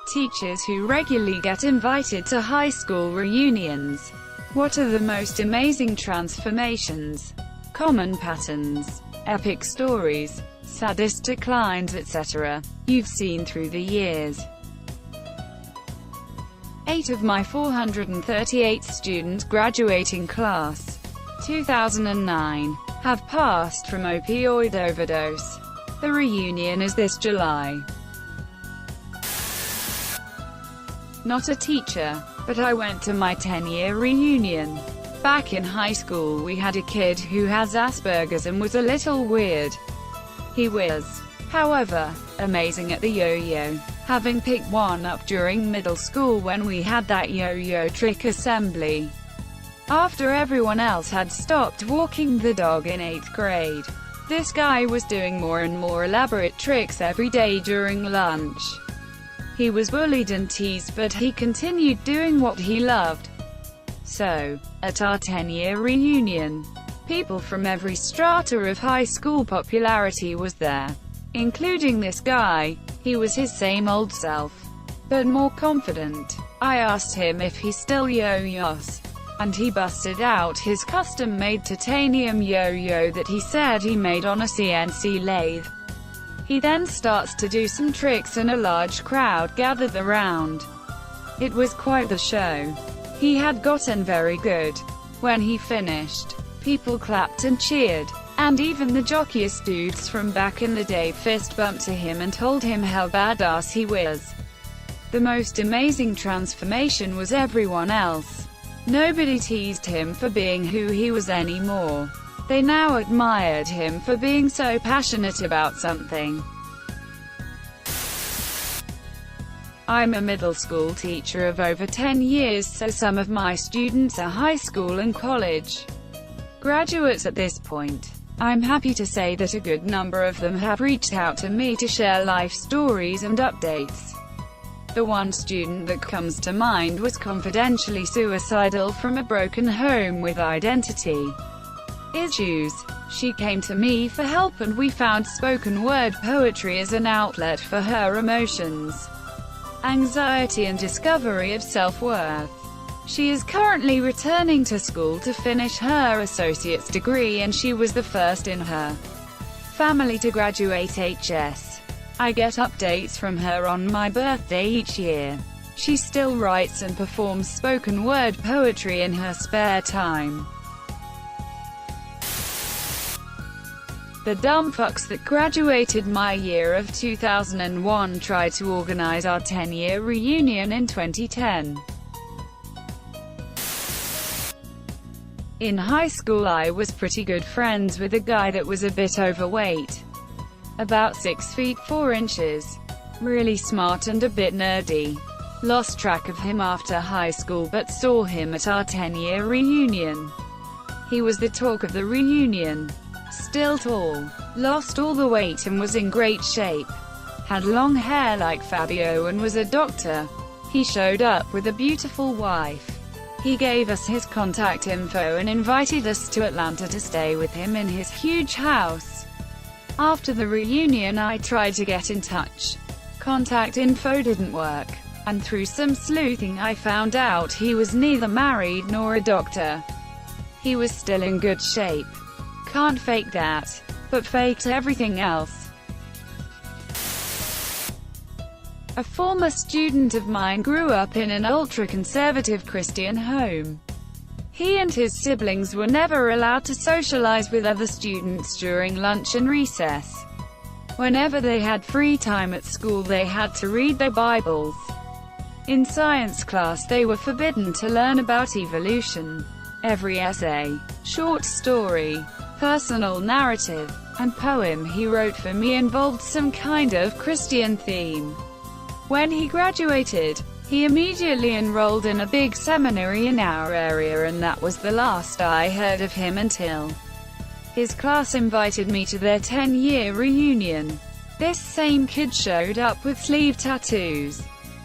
Teachers who regularly get invited to high school reunions. What are the most amazing transformations, common patterns, epic stories, saddest declines, etc. you've seen through the years? 8 of my 438 student graduating class 2009 have passed from opioid overdose. The reunion is this July. Not a teacher, but I went to my 10-year reunion. Back in high school we had a kid who has Asperger's and was a little weird. He was, however, amazing at the yo-yo, having picked one up during middle school when we had that yo-yo trick assembly. After everyone else had stopped walking the dog in 8th grade, this guy was doing more and more elaborate tricks every day during lunch. He was bullied and teased, but he continued doing what he loved. So, at our 10-year reunion, people from every strata of high school popularity was there, including this guy. He was his same old self, but more confident. I asked him if he still yo-yos, and he busted out his custom-made titanium yo-yo that he said he made on a CNC lathe. He then starts to do some tricks and a large crowd gathered around. It was quite the show. He had gotten very good. When he finished, people clapped and cheered, and even the jockiest dudes from back in the day fist bumped to him and told him how badass he was. The most amazing transformation was everyone else. Nobody teased him for being who he was anymore. They now admired him for being so passionate about something. I'm a middle school teacher of over 10 years, so some of my students are high school and college graduates at this point. I'm happy to say that a good number of them have reached out to me to share life stories and updates. The one student that comes to mind was confidentially suicidal from a broken home with identity issues. She came to me for help, and we found spoken word poetry as an outlet for her emotions, anxiety and discovery of self-worth. She is currently returning to school to finish her associate's degree, and she was the first in her family to graduate HS. I get updates from her on my birthday each year. She still writes and performs spoken word poetry in her spare time. The dumb fucks that graduated my year of 2001 tried to organize our 10-year reunion in 2010. In high school I was pretty good friends with a guy that was a bit overweight, about 6 feet 4 inches, really smart and a bit nerdy. Lost track of him after high school, but saw him at our 10-year reunion. He was the talk of the reunion. Still tall, lost all the weight and was in great shape. Had long hair like Fabio and was a doctor. He showed up with a beautiful wife. He gave us his contact info and invited us to Atlanta to stay with him in his huge house. After the reunion I tried to get in touch. Contact info didn't work, and through some sleuthing I found out he was neither married nor a doctor. He was still in good shape. Can't fake that, but faked everything else. A former student of mine grew up in an ultra-conservative Christian home. He and his siblings were never allowed to socialize with other students during lunch and recess. Whenever they had free time at school they had to read their Bibles. In science class they were forbidden to learn about evolution. Every essay, short story, personal narrative, and poem he wrote for me involved some kind of Christian theme. When he graduated, he immediately enrolled in a big seminary in our area, and that was the last I heard of him until his class invited me to their 10-year reunion. This same kid showed up with sleeve tattoos,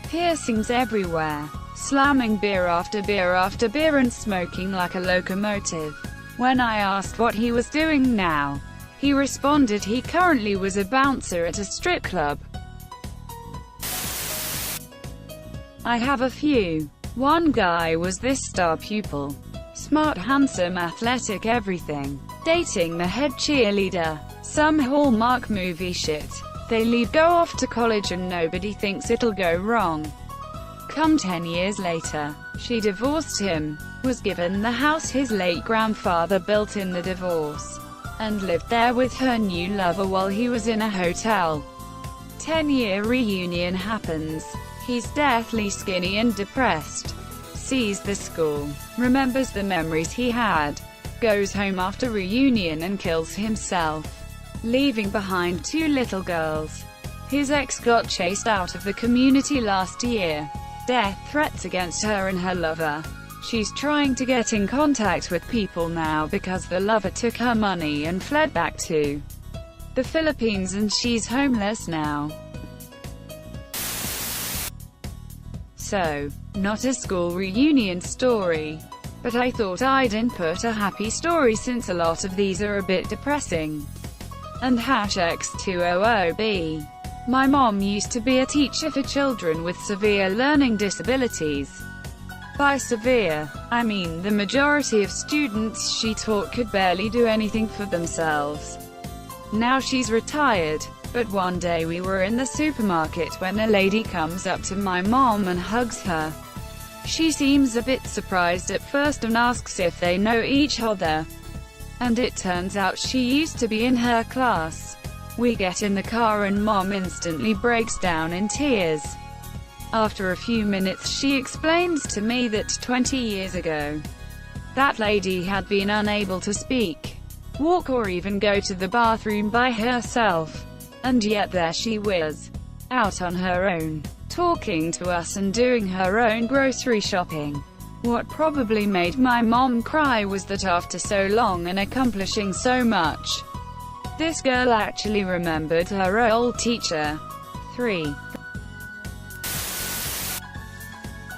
piercings everywhere, slamming beer after beer after beer and smoking like a locomotive. When I asked what he was doing now, he responded he currently was a bouncer at a strip club. I have a few. One guy was this star pupil. Smart, handsome, athletic, everything. Dating the head cheerleader. Some Hallmark movie shit. They leave, go off to college, and nobody thinks it'll go wrong. Come 10 years later, she divorced him, was given the house his late grandfather built in the divorce, and lived there with her new lover while he was in a hotel. 10-year reunion happens. He's deathly skinny and depressed. Sees the school, remembers the memories he had, goes home after reunion and kills himself, leaving behind 2 little girls. His ex got chased out of the community last year. Death threats against her and her lover. She's trying to get in contact with people now because the lover took her money and fled back to the Philippines, and she's homeless now. So, not a school reunion story. But I thought I'd input a happy story since a lot of these are a bit depressing. And #X200B. My mom used to be a teacher for children with severe learning disabilities. By severe, I mean the majority of students she taught could barely do anything for themselves. Now she's retired. But one day we were in the supermarket when a lady comes up to my mom and hugs her. She seems a bit surprised at first and asks if they know each other. And it turns out she used to be in her class. We get in the car and Mom instantly breaks down in tears. After a few minutes she explains to me that 20 years ago, that lady had been unable to speak, walk, or even go to the bathroom by herself. And yet there she was, out on her own, talking to us and doing her own grocery shopping. What probably made my mom cry was that after so long and accomplishing so much, this girl actually remembered her old teacher. 3.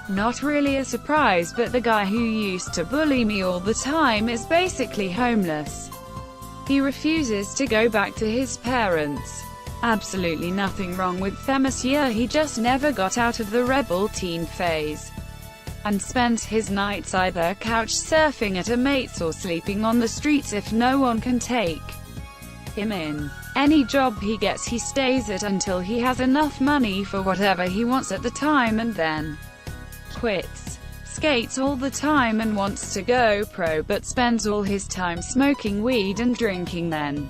Not really a surprise, but the guy who used to bully me all the time is basically homeless. He refuses to go back to his parents. Absolutely nothing wrong with them, monsieur. He just never got out of the rebel teen phase, and spent his nights either couch surfing at a mate's or sleeping on the streets if no one can take him in. Any job he gets he stays at until he has enough money for whatever he wants at the time and then quits. Skates all the time and wants to go pro, but spends all his time smoking weed and drinking, then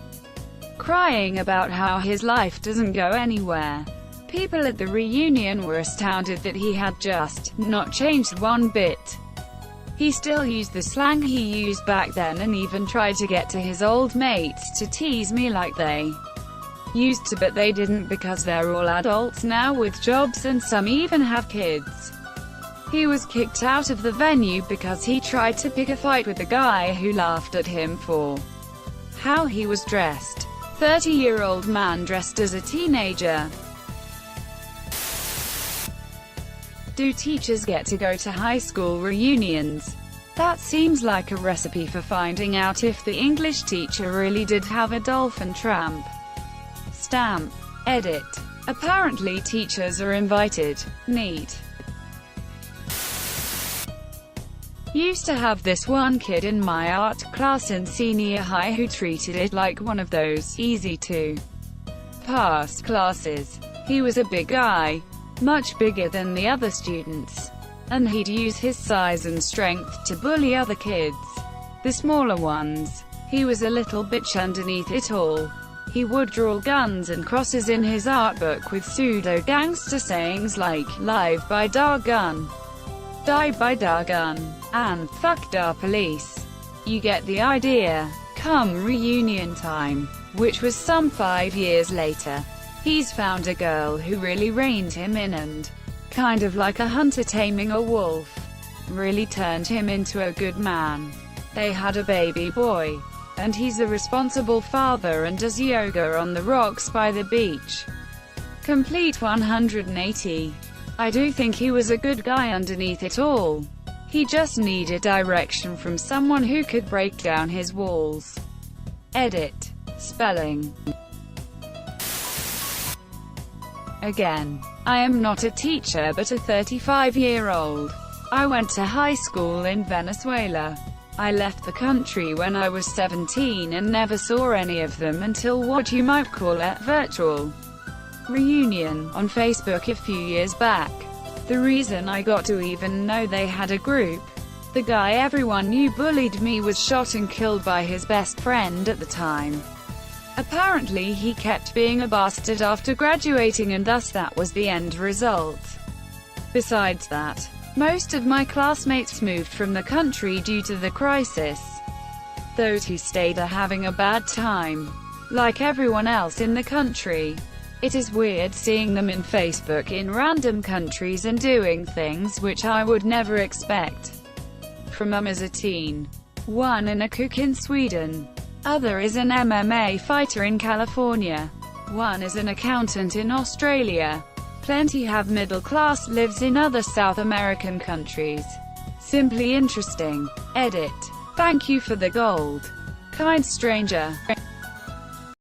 crying about how his life doesn't go anywhere. People at the reunion were astounded that he had just not changed one bit. He still used the slang he used back then, and even tried to get to his old mates to tease me like they used to, but they didn't because they're all adults now with jobs and some even have kids. He was kicked out of the venue because he tried to pick a fight with the guy who laughed at him for how he was dressed. 30-year-old man dressed as a teenager. Do teachers get to go to high school reunions? That seems like a recipe for finding out if the English teacher really did have a dolphin tramp stamp. Edit. Apparently teachers are invited. Neat. Used to have this one kid in my art class in senior high who treated it like one of those easy-to-pass classes. He was a big guy, much bigger than the other students, and he'd use his size and strength to bully other kids, the smaller ones. He was a little bitch underneath it all. He would draw guns and crosses in his art book with pseudo-gangster sayings like, "Live by dar gun," "Die by dar gun," and "Fuck dar police." You get the idea. Come reunion time, which was some 5 years later, he's found a girl who really reined him in and, kind of like a hunter taming a wolf, really turned him into a good man. They had a baby boy, and he's a responsible father and does yoga on the rocks by the beach. Complete 180. I do think he was a good guy underneath it all. He just needed direction from someone who could break down his walls. Edit. Spelling. Again, I am not a teacher but a 35-year-old. I went to high school in Venezuela. I left the country when I was 17 and never saw any of them until what you might call a virtual reunion on Facebook a few years back. The reason I got to even know they had a group, the guy everyone knew bullied me, was shot and killed by his best friend at the time. Apparently he kept being a bastard after graduating, and thus that was the end result. Besides that, most of my classmates moved from the country due to the crisis. Those who stayed are having a bad time, like everyone else in the country. It is weird seeing them in Facebook in random countries and doing things which I would never expect from them as a teen. One is a cook in Sweden. Other is an MMA fighter in California. One is an accountant in Australia. Plenty have middle-class lives in other South American countries. Simply interesting. Edit. Thank you for the gold. Kind stranger.